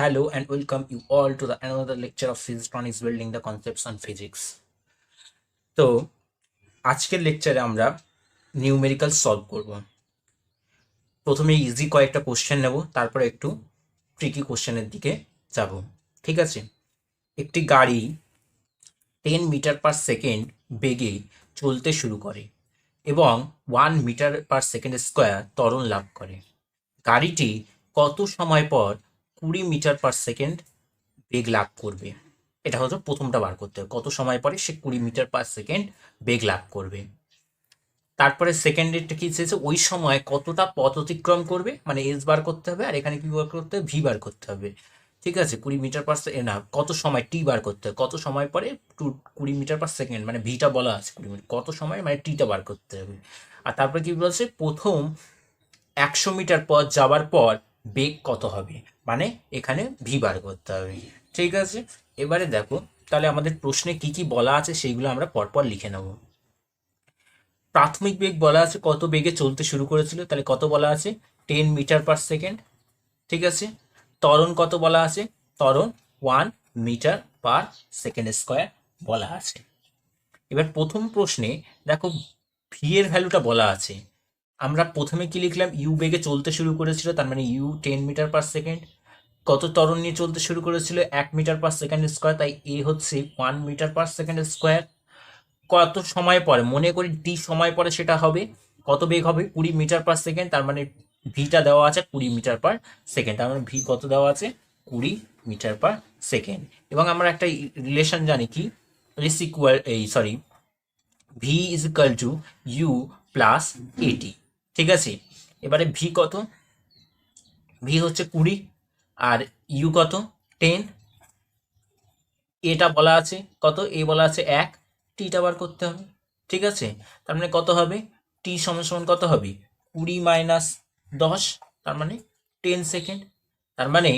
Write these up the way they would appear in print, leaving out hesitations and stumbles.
Hello and welcome you all to the another lecture of Physitronics Building the Concepts on Physics. তো আজকের লেকচারে আমরা numerical solve করব। প্রথমে ইজি কয়েকটা কোশ্চেন নেব, তারপরে একটু ট্রিকি কোশ্চেনের দিকে যাব। ঠিক আছে, একটি গাড়ি 10 মিটার পার সেকেন্ড বেগে চলতে শুরু করে এবং 1 মিটার পার সেকেন্ড স্কোয়ার ত্বরণ লাভ করে। গাড়িটি কত সময় পর 20 মিটার পার সেকেন্ড বেগ লাভ করবে? এটা হচ্ছে প্রথমটা বার করতে হবে, কত সময় পরে সে 20 মিটার পার সেকেন্ড বেগ লাভ করবে। তারপরে সেকেন্ডেরটা কি চেয়েছে, ওই সময় কতটা পথ অতিক্রম করবে, মানে এস বার করতে হবে, আর এখানে কি বার করতে হবে, ভি বার করতে হবে। ঠিক আছে, 20 মিটার পার সেকেন্ড না, কত সময় টি বার করতে হবে, কত সময় পরে 20 মিটার পার সেকেন্ড, মানে ভিটা বলা আছে 20 মিটার, কত সময় মানে টিটা বার করতে হবে। আর তারপরে কি বলছে, প্রথম 100 মিটার পথ যাওয়ার পর বেগ কত হবে, মানে এখানে ভি বার করতে হবে। ঠিক আছে, এবারে দেখো তাহলে আমাদের প্রশ্নে কি কি বলা আছে সেইগুলো আমরা পরপর লিখে নেব। প্রাথমিক বেগ বলা আছে কত বেগে চলতে শুরু করেছিল, তাহলে কত বলা আছে, 10 মিটার পার সেকেন্ড। ঠিক আছে, ত্বরণ কত বলা আছে, ত্বরণ 1 মিটার পার সেকেন্ড স্কোয়ার বলা আছে। এবার প্রথম প্রশ্নে দেখো ভি এর ভ্যালুটা বলা আছে। আমরা প্রথমে কি লিখলাম, ইউ বেগে চলতে শুরু করেছিল, তার মানে ইউ 10 মিটার পার সেকেন্ড। কত ত্বরণ নিয়ে চলতে শুরু করেছিল, 1 মিটার পার সেকেন্ড স্কোয়ার, তাই এ হচ্ছে 1 মিটার পার সেকেন্ড স্কোয়ার। কত সময় পরে, মনে করি টি সময় পরে সেটা হবে, কত বেগ হবে, 20 মিটার পার সেকেন্ড, তার মানে ভিটা দেওয়া আছে 20 মিটার পার সেকেন্ড, তার মানে ভি কত দেওয়া আছে, 20 মিটার পার সেকেন্ড। এবং আমরা একটা রিলেশন জানি কি, রেস equal v is equal to u plus at. ঠিক আছে, এবারে ভি কত, ভি হচ্ছে 20 আর ইউ কত 10, এটা বলা আছে কত, এ বলা আছে 1, টিটা বার করতে হবে। ঠিক আছে, তার মানে কত হবে, টি সমান সমান কত হবে, 20 মাইনাস 10, তার মানে 10 সেকেন্ড। তার মানে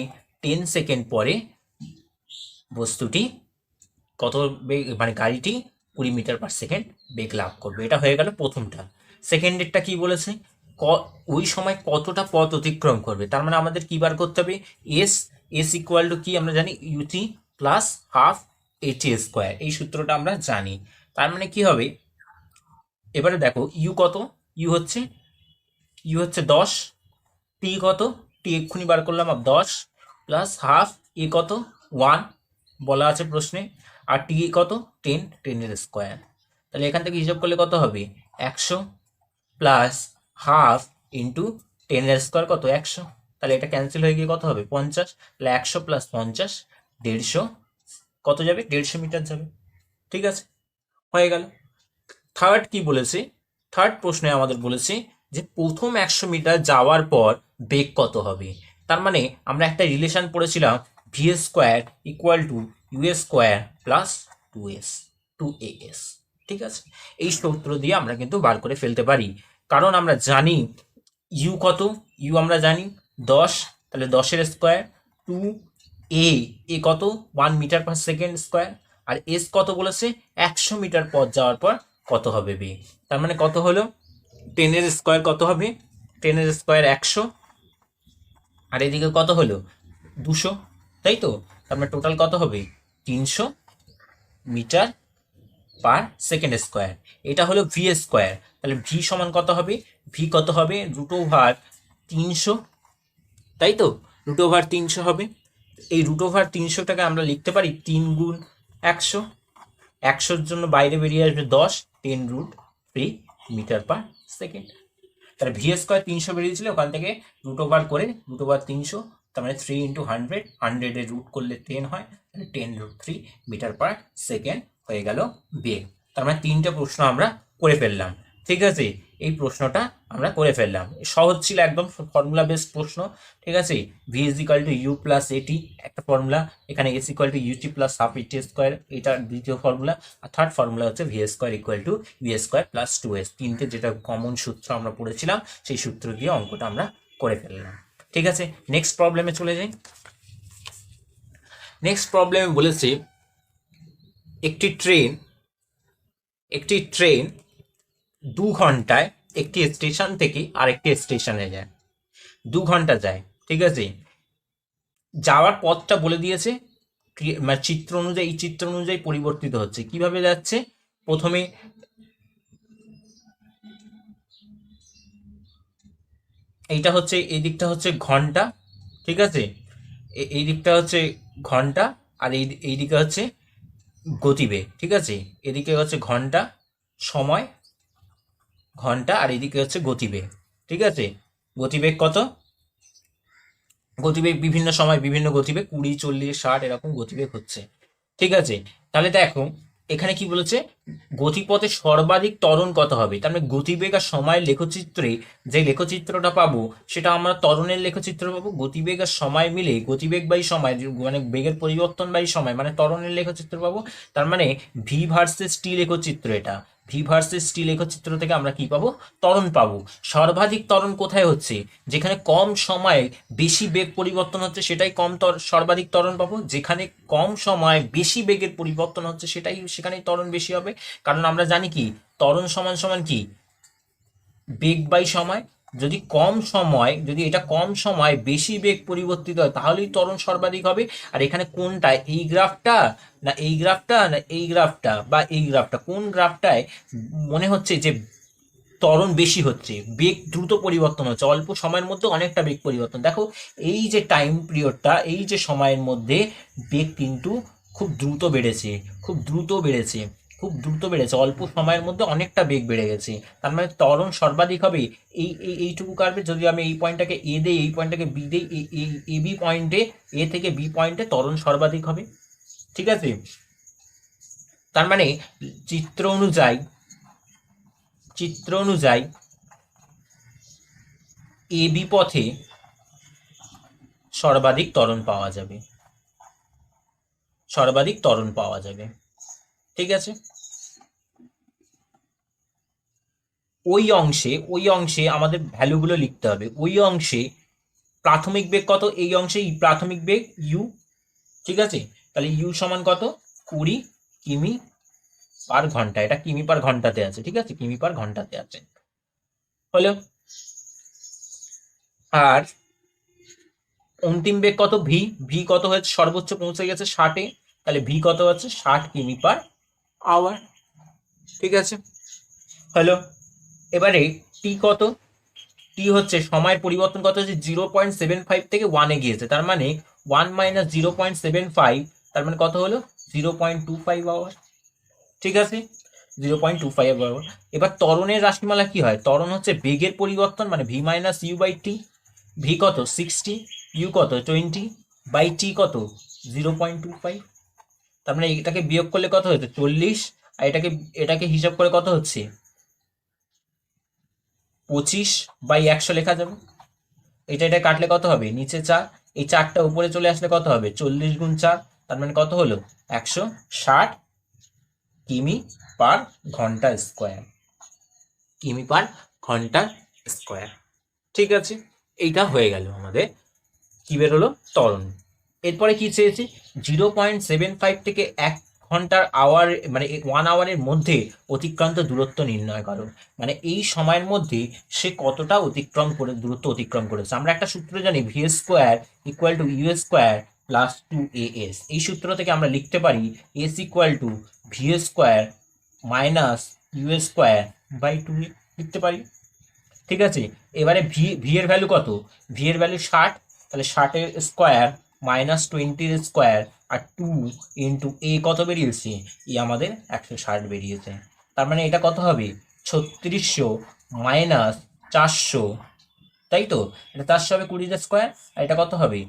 10 সেকেন্ড পরে বস্তুটি কত বেগ, মানে গাড়িটি 20 মিটার পার সেকেন্ড বেগ লাভ করবে। এটা হয়ে গেল প্রথমটা। সেকেন্ডেরটা কি বলেছে, ওই সময় কতটা পথ অতিক্রম করবে, তার মানে আমাদের কি বার করতে হবে, এস এস ইকুয়াল টু কি আমরা জানি, UT plus half at square, এই সূত্রটা আমরা জানি। তার মানে কি হবে, এবারে দেখো ইউ কত, ইউ হচ্ছে 10, টি কত, টি এক্ষুনি বার করলাম 10 প্লাস হাফ, এ কত 1 বলা আছে প্রশ্নে, আর টি কত 10, 10 এর স্কোয়ার। তাহলে এখান থেকে হিসাব করলে কত হবে, 100 প্লাস হাফ ইন্টু 10 এর স্কোয়ার কত 100, তাহলে এটা ক্যান্সেল হয়ে গিয়ে কত হবে 50, তাহলে 100 প্লাস 50 150, কত যাবে 150 মিটার যাবে। ঠিক আছে, হয়ে গেল। থার্ড কি বলেছে, থার্ড প্রশ্নে আমাদের বলেছে যে প্রথম 100 মিটার যাওয়ার পর বেগ কত হবে। তার মানে আমরা একটা রিলেশন পড়েছিলাম, v square equal to u square plus 2as। ঠিক আছে, এই সূত্র দিয়ে আমরা কিন্তু বার করে ফেলতে পারি, কারণ আমরা জানি ইউ কত, ইউ আমরা জানি 10, তাহলে 10 এর স্কোয়ার, 2 এ কত 1 মিটার পার সেকেন্ড স্কোয়ার, আর এস কত বলেছে, 100 মিটার পথ যাওয়ার পর কত হবে বেগ। তার মানে কত হলো, 10 এর স্কোয়ার কত হবে, 10 এর স্কোয়ার 100, আর এদিকে কত হলো 200, তাই তো। তার মানে টোটাল কত হবে, 300 মিটার পার সেকেন্ড স্কোয়ার। এটা হলো ভি স্কোয়ার, তাহলে ভি সমান কত হবে, ভি কত হবে, √300, তাই তো, √300 হবে। এই √300টাকে আমরা লিখতে পারি 3 গুণ 100, 100-র জন্য বাইরে বেরিয়ে আসবে 10, 10√3 মিটার পার সেকেন্ড। তাহলে ভি স্কোয়ার 300 বেরিয়েছিল, ওখান থেকে করে √300, তার মানে 3 ইন্টু 100, 100-এর রুট করলে 10 হয়, তাহলে 10√3 মিটার পার সেকেন্ড হয়ে গেল বেগ। তার মানে 3টে প্রশ্ন আমরা করে ফেললাম। ঠিক আছে, এই প্রশ্নটা আমরা করে ফেললাম, সহজ ছিল একদম, ফর্মুলা বেসড প্রশ্ন। ঠিক আছে, v is equal to u plus at একটা ফর্মুলা, এখানে s equal to u t plus half at square, এটা দ্বিতীয় ফর্মুলা, আর থার্ড ফর্মুলা হচ্ছে v square equal to u square plus 2s। তিনটে যেটা কমন সূত্র আমরা পড়েছিলাম, সেই সূত্র দিয়ে অঙ্কটা আমরা করে ফেললাম। ঠিক আছে, নেক্সট প্রবলেমে চলে যাই। নেক্সট প্রবলেমে বলেছে একটি ট্রেন 2 ঘন্টায় একটি স্টেশন থেকে আরেকটি স্টেশনে যায়, 2 ঘন্টা যায়। ঠিক আছে, যাওয়ার পথটা বলে দিয়েছে, মানে চিত্র অনুযায়ী, এই চিত্র অনুযায়ী পরিবর্তিত হচ্ছে। কিভাবে যাচ্ছে? প্রথমে এইটা হচ্ছে, এই দিকটা হচ্ছে ঘন্টা, ঠিক আছে, এই দিকটা হচ্ছে ঘন্টা, আর এই দিকে হচ্ছে গতিবেগ, ঠিক আছে। এদিকে হচ্ছে ঘন্টা সময়, ঘন্টা, আর এদিকে হচ্ছে গতিবেগ, ঠিক আছে। গতিবেগ কত? গতিবেগ বিভিন্ন সময় বিভিন্ন গতিবেগ, 20, 40, 60 এরকম গতিবেগ হচ্ছে, ঠিক আছে। তাহলে দেখো এখানে কি বলেছে, গতিপথে সর্বাধিক ত্বরণ কত হবে। তার মানে গতিবেগ আর সময়ের লেখচিত্রে যে লেখচিত্রটা পাবো সেটা আমরা ত্বরণের লেখচিত্র পাবো। গতিবেগ আর সময় মিলে, গতিবেগ বাই সময় মানে বেগের পরিবর্তন বাই সময় মানে ত্বরণের লেখচিত্র পাবো। তার মানে ভি ভার্সেস টি লেখচিত্র, এটা ভি ভার্সেস টি লেখচিত্র থেকে আমরা কি পাবো? ত্বরণ পাবো। সর্বাধিক ত্বরণ কোথায় হচ্ছে? যেখানে কম সময়ে বেশি বেগ পরিবর্তন হচ্ছে সেটাই সর্বাধিক ত্বরণ পাবো। যেখানে কম সময় বেশি বেগের পরিবর্তন হচ্ছে সেখানেই ত্বরণ বেশি হবে। কারণ আমরা জানি কি, ত্বরণ সমান সমান কি, বেগ বাই সময়। যদি এটা কম সময় বেশি বেগ পরিবর্তিত হয় তাহলেই ত্বরণ সর্বাধিক হবে। আর এখানে কোনটা, এই গ্রাফটা না এই গ্রাফটা না এই গ্রাফটা বা এই গ্রাফটা, কোন গ্রাফটায় মনে হচ্ছে যে ত্বরণ বেশি হচ্ছে, বেগ দ্রুত পরিবর্তন হচ্ছে, অল্প সময়ের মধ্যে অনেকটা বেগ পরিবর্তন। দেখো এই যে টাইম পিরিয়ডটা, এই যে সময়ের মধ্যে বেগ কিন্তু খুব দ্রুত বেড়েছে, খুব দ্রুত বেড়েছে, খুব দ্রুত বেড়েছে, অল্প সময়ের মধ্যে অনেকটা বেগ বেড়ে গেছে। তার মানে ত্বরণ সর্বাধিক হবে এইটুকু কার্ভে। যদি আমি এই পয়েন্টটাকে এ দেই, এই পয়েন্টটাকে বি দেই, এ বি পয়েন্টে, এ থেকে বি পয়েন্টে ত্বরণ সর্বাধিক হবে, ঠিক আছে। তার মানে চিত্র অনুযায়ী, চিত্র অনুযায়ী এ বি পথে সর্বাধিক ত্বরণ পাওয়া যাবে, সর্বাধিক ত্বরণ পাওয়া যাবে, ঠিক আছে। ওই অংশে আমাদের ভ্যালুগুলো লিখতে হবে। ওই অংশে প্রাথমিক বেগ কত? এই অংশে প্রাথমিক বেগ ইউ, ঠিক আছে। তাহলে ইউ সমান কত? 20 কিমি পার ঘন্টা। এটা কিমি পার ঘন্টাতে আছে, ঠিক আছে, কিমি পার ঘন্টাতে আছে, হলো। আর অন্তিম বেগ কত? ভি, ভি কত হয়েছে? সর্বোচ্চ পৌঁছে গেছে 60-এ, তাহলে ভি কত হচ্ছে? 60 কিমি পার আওয়ার, ঠিক আছে, হলো। এবারে টি কত? টি হচ্ছে সময়ের পরিবর্তন কত হচ্ছে? 0.75 থেকে 1-এ গিয়েছে। তার মানে 1 মাইনাস 0.75, তার মানে কত হলো? 0.25 আওয়ার, ঠিক আছে, 0.25 আওয়ার। এবার ত্বরণের রাশিমালা কি হয়? ত্বরণ হচ্ছে বেগের পরিবর্তন, মানে v minus u by t. V কত? 60, ইউ কত? 20, বাই টি কত? 0.25। তার মানে এটাকে বিয়োগ করলে কত হচ্ছে? 40, আর এটাকে এটাকে হিসাব করে কত হচ্ছে? 25/100 লেখা যাবে। এটা কাটলে কত হবে? নিচে 4, এই 4টা উপরে চলে আসলে কত হবে? 40 গুণ 4, তার মানে কত হলো? 160 কিমি পার ঘন্টা স্কোয়ার, কিমি পার ঘন্টা স্কোয়ার, ঠিক আছে। এইটা হয়ে গেল আমাদের, কি বেরোলো? ত্বরণ। এরপরে কি চেয়েছি? 0.75 থেকে 1 ঘন্টার আওয়ার, মানে 1 আওয়ারের মধ্যে অতিক্রান্ত দূরত্ব নির্ণয় করো। মানে এই সময়ের মধ্যে সে কতটা দূরত্ব অতিক্রম করেছে। আমরা একটা সূত্র জানি, v square equal to u square plus 2as। এই সূত্র থেকে আমরা লিখতে পারি s equal to v square minus u square by 2a, লিখতে পারি, ঠিক আছে। এবারে ভি এর ভ্যালু কত? ভি এর ভ্যালু 60, তাহলে 60-এর স্কোয়ার মাইনাস 20-এর স্কোয়ার, আর 2 ইন্টু এ কত বেরিয়েছে? আমাদের 160 বেরিয়েছে। তার মানে এটা কত হবে? 3600 মাইনাস 400, তাই তো। এটা 400 হবে 20-এর স্কোয়ার, আর এটা কত হবে?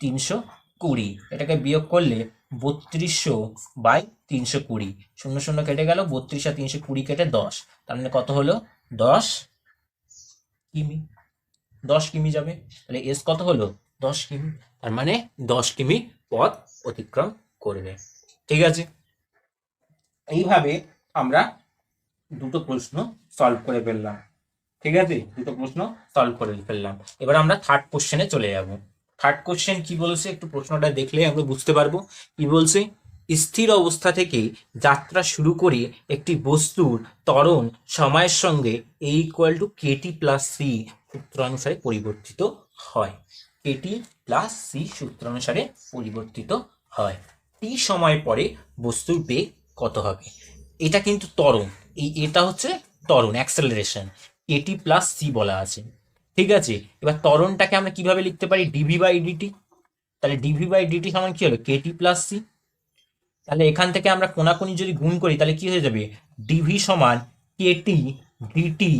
320। এটাকে বিয়োগ করলে 3200/320, 0 0 কেটে গেল, 32 আর 320 কেটে 10, তার মানে কত হলো? 10 কিমি, 10 কিমি যাবে। তাহলে এস কত হলো? 10 কিমি। তার মানে 10 কিমি পথ অতিক্রম করবে, ঠিক আছে। এইভাবে আমরা দুটো প্রশ্ন সলভ করে ফেললাম, ঠিক আছে, দুটো প্রশ্ন সলভ করে ফেললাম। এবার আমরা থার্ড কোশ্চেনে চলে যাব। থার্ড কোশ্চেন কি বলছে একটু প্রশ্নটা দেখলে আমরা বুঝতে পারবো। কি বলছে? স্থির অবস্থা থেকে যাত্রা শুরু করে একটি বস্তুর ত্বরণ সময়ের সঙ্গে A equal to K T plus C সূত্র অনুসারে পরিবর্তিত হয়। কেটি প্লাস সি সূত্র অনুসারে পরিবর্তিত হয়। টি সময় পরে বস্তুর বেগ কত হবে? এটা কিন্তু ত্বরণ, এটা হচ্ছে ত্বরণ, অ্যাক্সেলারেশন, কেটি প্লাস সি বলা আছে। ঠিক আছে, এবার ত্বরণটাকে আমরা কিভাবে লিখতে পারি? D v by d t. তাহলে ডিভি বাই ডিটি সমান কি হলো? K t plus c. তাহলে এখান থেকে আমরা কোনাকুনি যদি গুণ করি তাহলে কি হয়ে যাবে? ডিভি সমান কেটি ডিটি,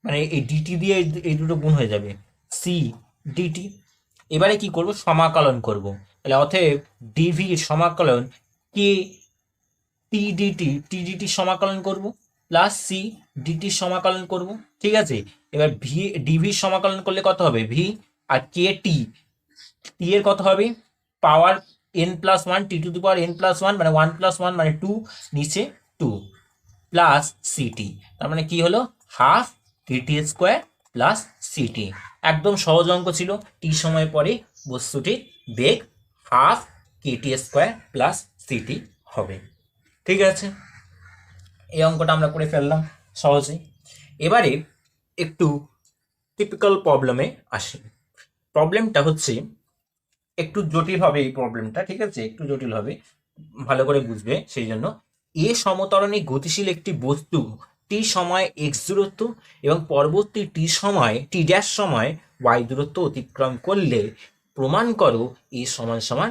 মানে এই ডিটি দিয়ে এই দুটো গুণ হয়ে যাবে, সি ডিটি। এবারে কি করব? সমাকলন করব। তাহলে অতএব ডিভির সমাকলন কে টি ডিটি, টি ডিটি সমাকলন করব প্লাস সি ডিটির সমাকলন করব। ঠিক আছে, এবার ভি ডিভির সমাকলন করলে কত হবে? ভি। আর কে টি, টি এর কত হবে? Power N plus one, T to the power N plus one, মানে ওয়ান প্লাস ওয়ান মানে টু, নিচে টু, প্লাস সিটি। তার মানে কি হলো? Half K T square plus C T. একদম সহজ অঙ্ক ছিল। টি সময় পরে বস্তুটির বেগ half K T square plus C T হবে। ঠিক আছে, এই অঙ্কটা আমরা করে ফেললাম সহজেই। এবারে একটু টিপিক্যাল প্রবলেমে আসি। প্রবলেমটা হচ্ছে একটু জটিল হবে এই প্রবলেমটা, ঠিক আছে, একটু জটিল হবে, ভালো করে বুঝবে সেই জন্য। এ সমতরণে গতিশীল একটি বস্তু টি সময় এক্স দূরত্ব এবং পরবর্তী টি সময় টি ড্যাশ সময় ওয়াই দূরত্ব অতিক্রম করলে প্রমাণ করো এ সমান সমান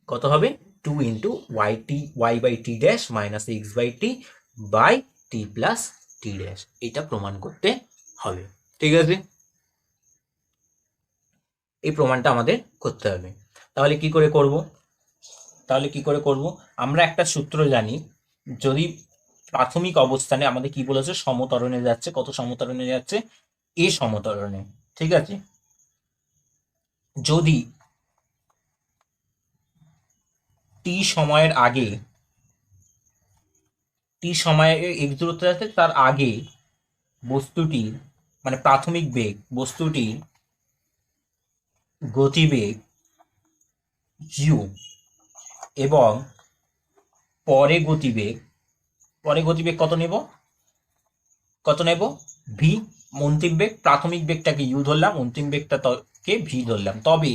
কত হবে? 2 into y by T dash minus x by t by t plus t dash. এটা প্রমাণ করতে হবে। ঠিক আছে, এই প্রমাণটা আমাদের করতে হবে। তাহলে কি করে করব? আমরা একটা সূত্র জানি। যদি প্রাথমিক অবস্থানে আমাদের কি বলেছে? সমতরণে যাচ্ছে। কত সমতরণে যাচ্ছে? এ সমতরণে। ঠিক আছে, যদি টি সময়ের আগে, টি সময়ে এক্স দূরত্ব যাচ্ছে, তার আগে বস্তুটি, মানে প্রাথমিক বেগ, বস্তুটির গতিবেগ ইউ এবং পরে গতিবেগ কত নেব? ভি। অন্তিম বেগ, প্রাথমিক বেগটাকে ইউ ধরলাম, অন্তিম বেগটাকে ভি ধরলাম। তবে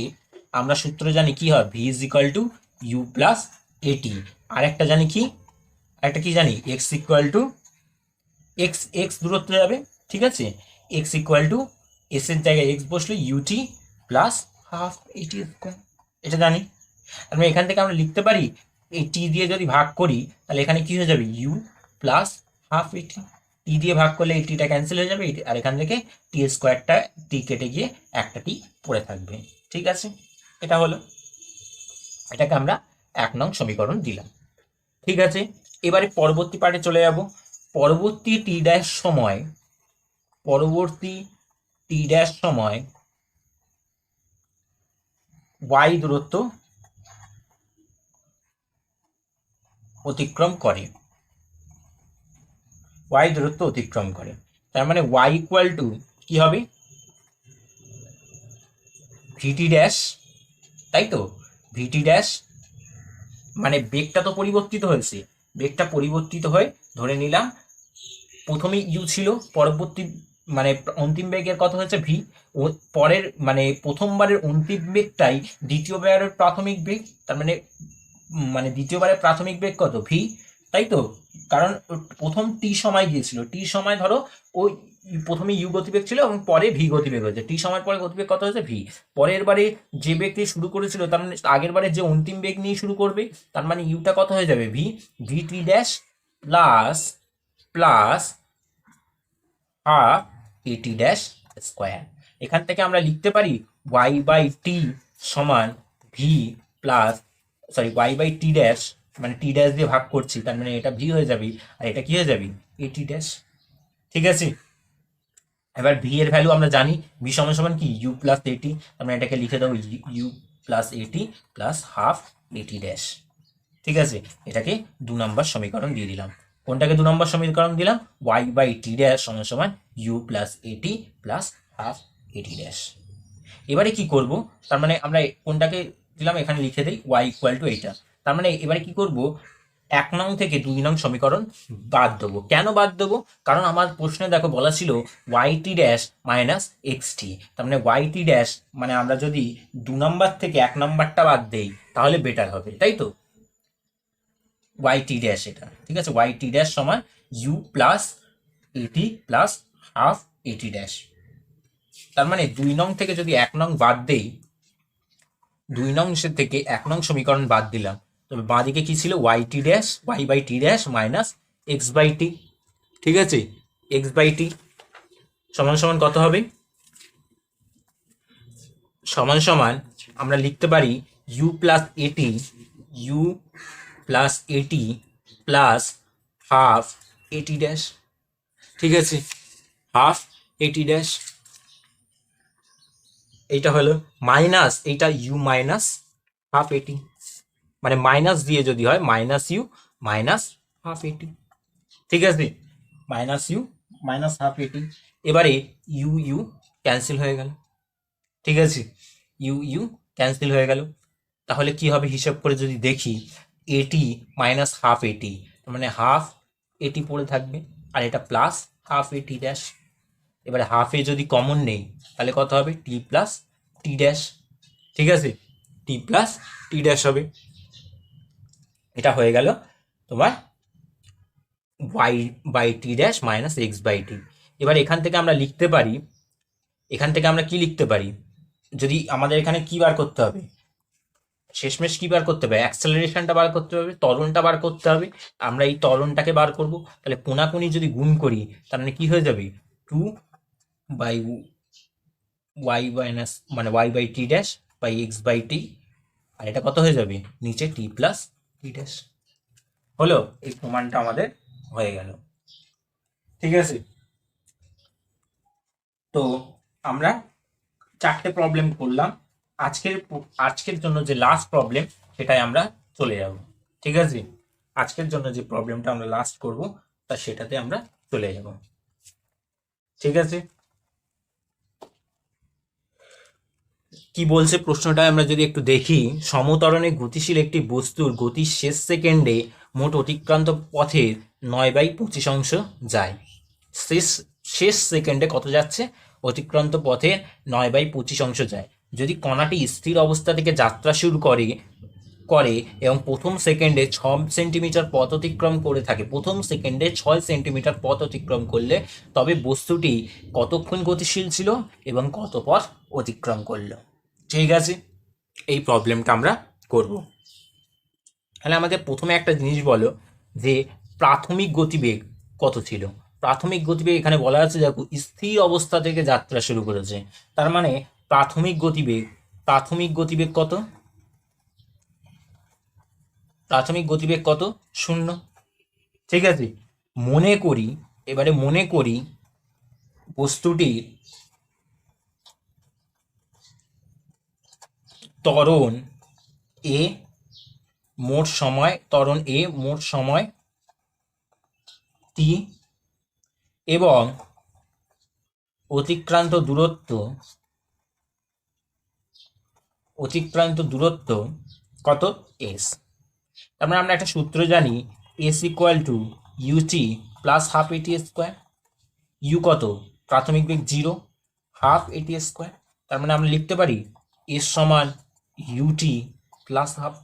আমরা সূত্র জানি কি হয়? V is equal to u plus at. আর একটা জানি কি? একটা কি জানি? এক্স ইকুয়াল টু এক্স দূরত্ব যাবে। ঠিক আছে, এক্স ইকুয়াল টু এস এর জায়গায় এক্স বসলে UT plus half at square, এটা জানি। আমি এখান থেকে আমরা লিখতে পারি, এই টি দিয়ে যদি ভাগ করি তাহলে এখানে কি হয়ে যাবে? ইউ প্লাস হাফ এটি। টি দিয়ে ভাগ করলে এই টিটা ক্যান্সেল হয়ে যাবে, আর এখান থেকে টি স্কোয়ারটা টি কেটে গিয়ে একটা টি পড়ে থাকবে। ঠিক আছে, এটা হলো, এটাকে আমরা 1 নং সমীকরণ দিলাম। ঠিক আছে, এবারে পরবর্তী পার্টে চলে যাব। পরবর্তী টি ড্যাশ সময় ওয়াই দূরত্ব অতিক্রম করে, তার মানে ওয়াই ইকুয়াল টু কি হবে? ভিটি ড্যাশ, তাই তো? ভিটি ড্যাশ মানে বেগটা তো পরিবর্তিত হয়েছে, বেগটা পরিবর্তিত হয়ে ধরে নিলাম প্রথমে ইউ ছিল, পরবর্তী মানে অন্তিম বেগের কত হয়েছে? ভি। পরের মানে প্রথমবারের অন্তিম বেগটাই দ্বিতীয়বারের প্রাথমিক বেগ, তার মানে দ্বিতীয়বারের প্রাথমিক বেগ কত? ভি, তাই তো? কারণ প্রথম টি সময় গিয়েছিল, টি সময় ধরো ওই প্রথমে ইউ গতিবেগ ছিল এবং পরে ভি গতিবেগ হয়েছে। টি সময়ের পরে গতিবেগ কত হয়েছে? ভি। পরের বারে যে বেগ দিয়ে শুরু করেছিল, তার মানে আগের বারে যে অন্তিম বেগ নিয়ে শুরু করবে, তার মানে ইউটা কত হয়ে যাবে? V. V t dash plus half at dash square. এখান থেকে আমরা লিখতে পারি ওয়াই বাই টি সমান v plus, y by T dash, মানে টি ড্যাশ দিয়ে ভাগ করছি, তার মানে এটা ভি হয়ে যাবে, আর এটা কি হয়ে যাবে? এটি ড্যাশ। ঠিক আছে, এবার ভি এর ভ্যালু আমরা জানি, ভি সমান সমান কি? ইউ প্লাস এটি। আমরা এটাকে লিখে দেবো ইউ প্লাস এটি প্লাস হাফ এটি ড্যাশ। ঠিক আছে, এটাকে 2 নম্বর সমীকরণ দিয়ে দিলাম। কোনটাকে 2 নম্বর সমীকরণ দিলাম? ওয়াই বাই টি ড্যাশ সমান সমান ইউ প্লাস এটি প্লাস হাফ এটি ড্যাশ। এবারে কি করব? তার মানে আমরা কোনটাকে দিলাম এখানে লিখে দিই, ওয়াই ইকুয়াল টু এইটা। তার মানে এবারে কি করব? 1 নং থেকে 2 নং সমীকরণ বাদ দেবো। কেন বাদ দেবো? কারণ আমার প্রশ্নে দেখো বলা ছিল ওয়াইটি ড্যাশ মাইনাস এক্সটি, তার মানে ওয়াইটি ড্যাশ মানে আমরা যদি 2 নম্বর থেকে 1 নম্বরটা বাদ দেই তাহলে বেটার হবে, তাই তো? ওয়াইটি ড্যাশ এটা, ঠিক আছে, ওয়াইটি ড্যাশ সমান ইউ প্লাস এটি প্লাস হাফ এটি ড্যাশ। তার মানে 2 নং থেকে যদি 1 নং বাদ দেই, 2 নং থেকে 1 নং সমীকরণ বাদ দিলাম, তবে বাঁদিকে কি ছিল? Y T dash Y by T dash minus x by T, ঠিক আছে, এক্স বাই টি সমান সমান কত হবে? সমান সমান আমরা লিখতে পারি ইউ প্লাস এটি, ইউ প্লাস এটি প্লাস হাফ এটি ড্যাশ, ঠিক আছে, হাফ এটি ড্যাশ। এইটা হলো মাইনাস এইটা ইউ মাইনাস হাফ এটি, মানে মাইনাস দিয়ে যদি হয় মাইনাস ইউ মাইনাস হাফ এটি, ঠিক আছে, মাইনাস ইউ মাইনাস হাফ এটি। এবারে ইউ ইউ ক্যান্সেল হয়ে গেল, ঠিক আছে, ইউ ইউ ক্যান্সেল হয়ে গেল। তাহলে কি হবে হিসাব করে যদি দেখি, এটি মাইনাস হাফ এটি, মানে হাফ এটি পড়ে থাকবে, আর এটা প্লাস হাফ এটি ড্যাশ। এবারে হাফে যদি কমন নেই তাহলে কত হবে? টি প্লাস টি ড্যাশ, ঠিক আছে, টি প্লাস টি ড্যাশ হবে। এটা হয়ে গেল তোমার Y by T dash minus x by T. এবার এখান থেকে আমরা লিখতে পারি, এখান থেকে আমরা কি লিখতে পারি? যদি আমাদের এখানে কি বার করতে হবে, শেষমেশ কি বার করতে হবে? অ্যাক্সেলারেশনটা বার করতে হবে, ত্বরণটা বার করতে হবে। আমরা এই ত্বরণটাকে বার করব, তাহলে কোনাকুনি যদি গুণ করি তার মানে কি হয়ে যাবে? 2 বাই ওয়াই মাইনাস মানে Y by T dash by X by T, আর এটা কত হয়ে যাবে? নিচে টি প্লাস টি ড্যাশ। হলো, এই প্রমাণটা আমাদের হয়ে গেল, ঠিক আছে। তো আমরা 4টে প্রবলেম করলাম। আজকের জন্য যে লাস্ট প্রবলেম সেটাই আমরা চলে যাব, ঠিক আছে। আজকের জন্য যে প্রবলেমটা আমরা লাস্ট করব তা সেটাতে আমরা চলে যাব, ঠিক আছে। কি বলছে প্রশ্নটা আমরা যদি একটু দেখি, সমতরণে গতিশীল একটি বস্তুর গতির শেষ সেকেন্ডে মোট অতিক্রান্ত পথের 9/25 যায়। শেষ শেষ সেকেন্ডে কত যাচ্ছে? অতিক্রান্ত পথের 9/25 যায়। যদি কণাটি স্থির অবস্থা থেকে যাত্রা শুরু করে করে এবং প্রথম সেকেন্ডে 6 সেন্টিমিটার পথ অতিক্রম করে থাকে, প্রথম সেকেন্ডে 6 সেন্টিমিটার পথ অতিক্রম করলে তবে বস্তুটি কতক্ষণ গতিশীল ছিল এবং কত পথ অতিক্রম করলো, ঠিক আছে। এই প্রবলেমটা আমরা করব। তাহলে আমাদের প্রথমে একটা জিনিস বলো যে প্রাথমিক গতিবেগ কত ছিল। প্রাথমিক গতিবেগ এখানে বলা আছে দেখো স্থির অবস্থা থেকে যাত্রা শুরু করেছে, তার মানে প্রাথমিক গতিবেগ কত? প্রাথমিক গতিবেগ কত? 0, ঠিক আছে। এবারে মনে করি বস্তুটির ত্বরণ এ মোট সময় টি এবং অতিক্রান্ত দূরত্ব কত? এস। তার মানে আমরা একটা সূত্র জানি, s equal to u t plus half at square. U কত? প্রাথমিক বেগ 0, হাফ এটি স্কোয়ার। তার মানে আমরা লিখতে পারি এস সমান ইউটি প্লাস হাফ,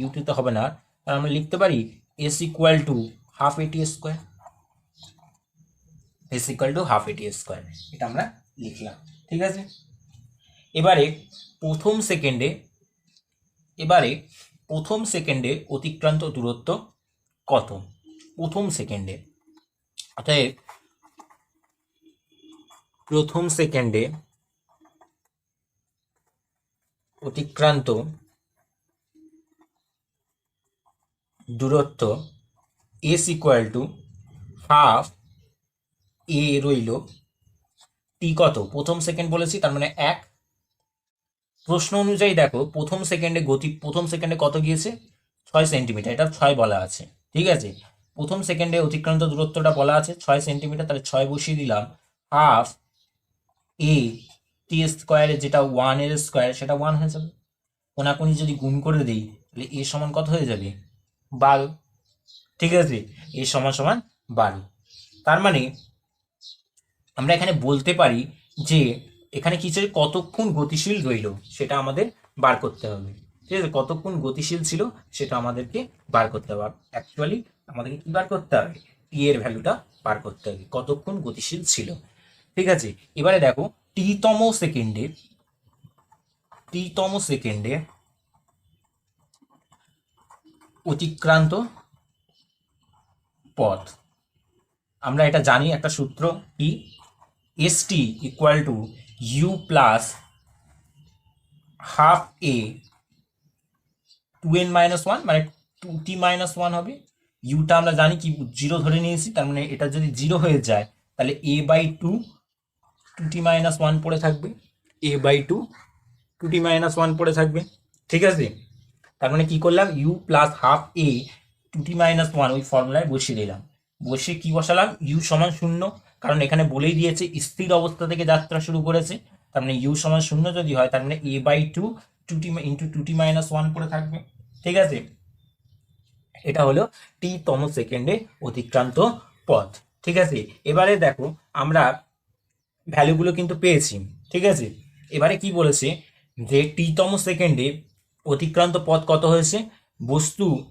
ইউটি তো হবে না, তার আমরা লিখতে পারি s equal to half at square, S equal to half at square, এটা আমরা লিখলাম, ঠিক আছে। এবারে প্রথম সেকেন্ডে অতিক্রান্ত দূরত্ব কত? প্রথম সেকেন্ডে, অতএব প্রথম সেকেন্ডে অতিক্রান্ত দূরত্ব এস ইকুয়াল টু হাফ এ রইল, টি কত? প্রথম সেকেন্ড বলেছি, তার মানে 1। প্রশ্ন অনুযায়ী দেখো প্রথম সেকেন্ডে কত গিয়েছে? 6 সেন্টিমিটার, এটা 6 বলা আছে, ঠিক আছে। প্রথম সেকেন্ডে অতিক্রান্ত দূরত্বটা বলা আছে 6 সেন্টিমিটার, তাহলে 6 বসিয়ে দিলাম। হাফ এ টি স্কোয়ারে যেটা 1 এর স্কোয়ার সেটা 1 হয়ে যাবে। কোনাকুনি যদি গুণ করে দিই তাহলে এ সমান কত হয়ে যাবে? 12। ঠিক আছে, এ সমান সমান 12। তার মানে আমরা এখানে বলতে পারি যে এখানে কিছু কতক্ষণ গতিশীল রইল সেটা আমাদের বার করতে হবে। ঠিক আছে, কতক্ষণ গতিশীল ছিল সেটা আমাদেরকে বার করতে হবে। অ্যাকচুয়ালি আমাদেরকে কি বার করতে হবে, টি এর ভ্যালুটা বার করতে হবে, কতক্ষণ গতিশীল ছিল। ঠিক আছে, এবারে দেখো টি তম সেকেন্ডে অতিক্রান্ত পথ, আমরা এটা জানি একটা সূত্র কি, s t equal to u plus half a 2n-1, মানে 2t-1 হবে। ইউটা আমরা জানি কি, 0 ধরে নিয়েছি, তার মানে এটা যদি 0 হয়ে যায় তাহলে a/2 2t-1 পড়ে থাকবে, a/2 2t-1 পড়ে থাকবে। ঠিক আছে, তার মানে কি করলাম, you plus half A 2t-1 ওই ফর্মুলায় বসিয়ে দিলাম। বসিয়ে কি বসালাম, ইউ সমান 0, কারণ এখানে বলেই দিয়েছে স্থির অবস্থা থেকে যাত্রা শুরু করেছে। তার মানে ইউ সমান 0 যদি হয় তার মানে a/2 2t ইন্টু 2t-1 পড়ে থাকবে। ঠিক আছে, এটা হলো টি-তম সেকেন্ডে অতিক্রান্ত পথ। ঠিক আছে, এবারে দেখো আমরা ভ্যালুগুলো কিন্তু পেয়েছি। ঠিক আছে, এবারে কি বলেছে যে টি-তম সেকেন্ডে অতিক্রান্ত পথ কত হয়েছে,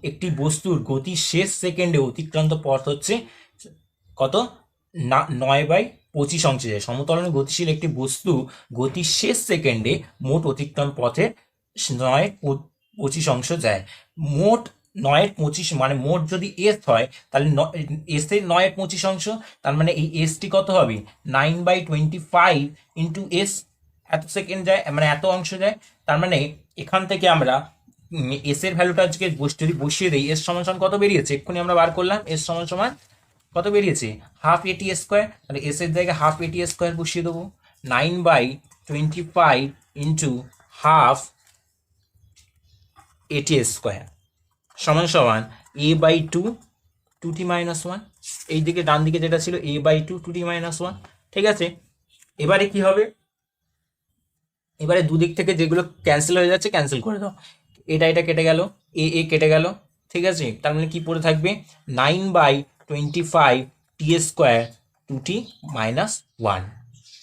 একটি বস্তুর গতির শেষ সেকেন্ডে অতিক্রান্ত পথ হচ্ছে কত, 9/25 অংশে যায়। সমতলনে গতিশীল একটি বস্তু গতির শেষ সেকেন্ডে মোট অতিক্রান্ত পথের 9/25 অংশ যায়। মোট 9/25 মানে মোট যদি এস হয় তাহলে এস এর 9/25 অংশ, তার মানে এই এসটি কত হবে, 9/25 ইন্টু এস, এত সেকেন্ড যায় মানে এত অংশ যায়। তার মানে এখান থেকে আমরা এস এর ভ্যালুটা আজকে যদি বসিয়ে দিই, এস সমান সমান কত বেরিয়েছে, এক্ষুনি আমরা বার করলাম, এস সমান সমান কত বেরিয়েছে, হাফ এটি স্কোয়ার। তাহলে এস এর জায়গায় হাফ এটি স্কোয়ার বসিয়ে দেবো, 9/25 ইন্টু হাফ এটি স্কোয়ার সমান সমান a/2 2t-1, এই দিকে ডান দিকে যেটা ছিল a/2 2t-1। ঠিক আছে, এবারে কি হবে, এবারে দুদিক থেকে যেগুলো ক্যান্সেল হয়ে যাচ্ছে ক্যান্সেল করে দাও, এটা কেটে গেল, এ কেটে গেল। ঠিক আছে, তার মানে কি পড়ে থাকবে, 9/25 t² 2t-1।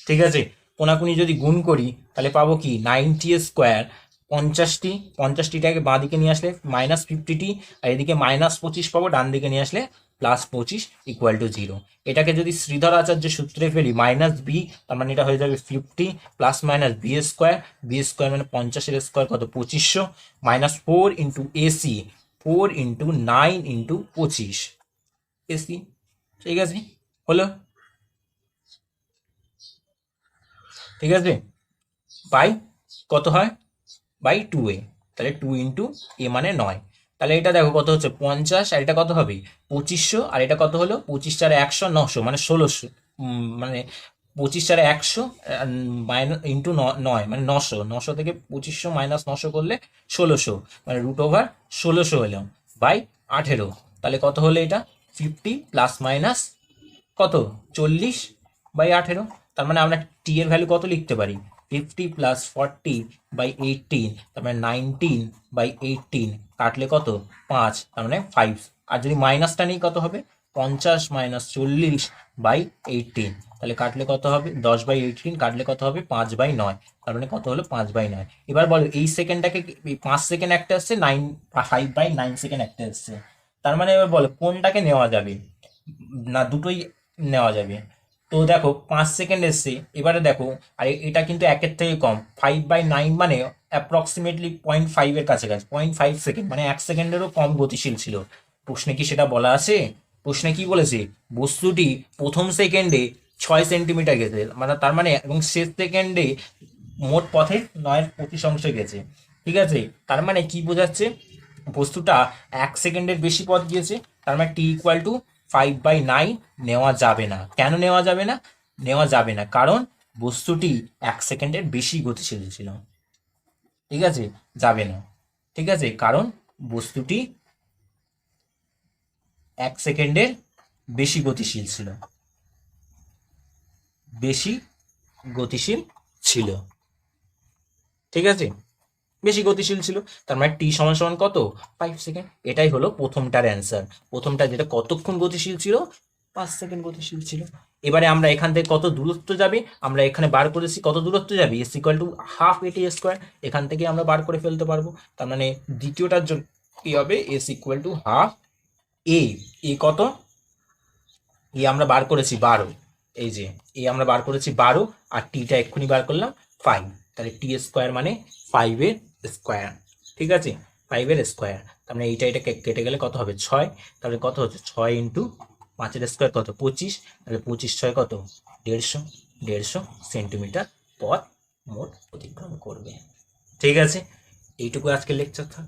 ঠিক আছে, কোনাকুনি যদি গুণ করি তাহলে পাবো কি, 9t², 50টাকে বাঁ দিকে নিয়ে আসলে -50t, আর এদিকে -25 পাবো, ডান দিকে নিয়ে আসলে +25 ইকুয়াল টু 0। এটাকে যদি শ্রীধর আচার্যের সূত্রে ফেলি -b, তার মানে এটা হয়ে যাবে 50 ± b², মানে 50-এর স্কোয়ার কত, 2500, -4 into AC, 4 into 9 into 25 AC. ঠিক আছে, হলো। ঠিক আছে, বাই কত হয়, বাই 2a, তাহলে 2 ইন্টু এ মানে 9। তাহলে এটা দেখো কত হচ্ছে 50, আর এটা কত হবে 2500, আর এটা কত হলো 25×100 900, মানে 1600, মানে 25×100 মাইনাস ইন্টু 9 মানে 900 থেকে 2500 মাইনাস 900 করলে 1600, মানে √1600 হলাম বাই 18। তাহলে কত হলো এটা 50 প্লাস মাইনাস কত 40/18। তার মানে আমরা টি এর ভ্যালু কত লিখতে পারি, 50 প্লাস 40/18, তার মানে 19/18, কাটলে কত 5, তার মানে 5। আর যদি মাইনাসটা নিই কত হবে, 50 মাইনাস 40/18, তাহলে কাটলে কত হবে 10/18, কাটলে কত হবে 5/9, তার মানে কত হলো 5/9। এবার বলো এই সেকেন্ডটাকে, এই 5 সেকেন্ড একটা আসছে, 5/9 সেকেন্ড একটা আসছে, তার মানে এবার বলো কোনটাকে নেওয়া যাবে, না দুটোই নেওয়া যাবে। তো দেখো 5 সেকেন্ড এসছে, এবারে দেখো, আর এটা কিন্তু 1-এর থেকে কম, 5/9 মানে অ্যাপ্রক্সিমেটলি 0.5-এর কাছাকাছি, 0.5 সেকেন্ড, মানে 1 সেকেন্ডেরও কম গতিশীল ছিল। প্রশ্নে কি সেটা বলা আছে, প্রশ্নে কি বলেছে, বস্তুটি প্রথম সেকেন্ডে 6 সেন্টিমিটার গেছে, মানে তার মানে, এবং শেষ সেকেন্ডে মোট পথে 9/25 অংশে গেছে। ঠিক আছে, তার মানে কি বোঝাচ্ছে, বস্তুটা 1 সেকেন্ডের বেশি পথ গিয়েছে, তার মানে t 5/9 নেওয়া যাবে না। কেন নেওয়া যাবে না, নেওয়া যাবে না কারণ বস্তুটি 1 সেকেন্ডের বেশি গতিশীল ছিল। ঠিক আছে, যাবে না। ঠিক আছে, কারণ বস্তুটি 1 সেকেন্ডের বেশি গতিশীল ছিল, বেশি গতিশীল ছিল। ঠিক আছে, বেশি গতিশীল ছিল। তার মানে টি সমান সমান কত? 5 সেকেন্ড। এটাই হলো প্রথমটার অ্যান্সার। প্রথমটা যেটা কতক্ষণ গতিশীল ছিল? 5 সেকেন্ড গতিশীল ছিল। এবারে আমরা এখান থেকে কত দূরত্ব যাবে আমরা এখানে বার করেছি, কত দূরত্ব যাবে S equal to half at square, এখান থেকে আমরা বার করে ফেলতে পারবো। তার মানে দ্বিতীয়টার জন্য কি হবে? এস ইকুয়াল টু হাফ এ। এ কত? এ আমরা বার করেছি 12, এই যে এ আমরা বার করেছি 12, আর টিটা এক্ষুনি বার করলাম 5, তাহলে টি স্কোয়ার মানে 5-এর স্কোয়ার। ঠিক আছে, 5-এর স্কোয়ার। তার মানে এইটা এটা কেটে গেলে কত হবে? 6। তাহলে কত হচ্ছে? 6 ইন্টু 5-এর স্কোয়ার কত? 25। তাহলে 25 × 6 কত? 150 সেন্টিমিটার পথ মোট অতিক্রম করবে। ঠিক আছে, এইটুকু আজকের লেকচার থাক।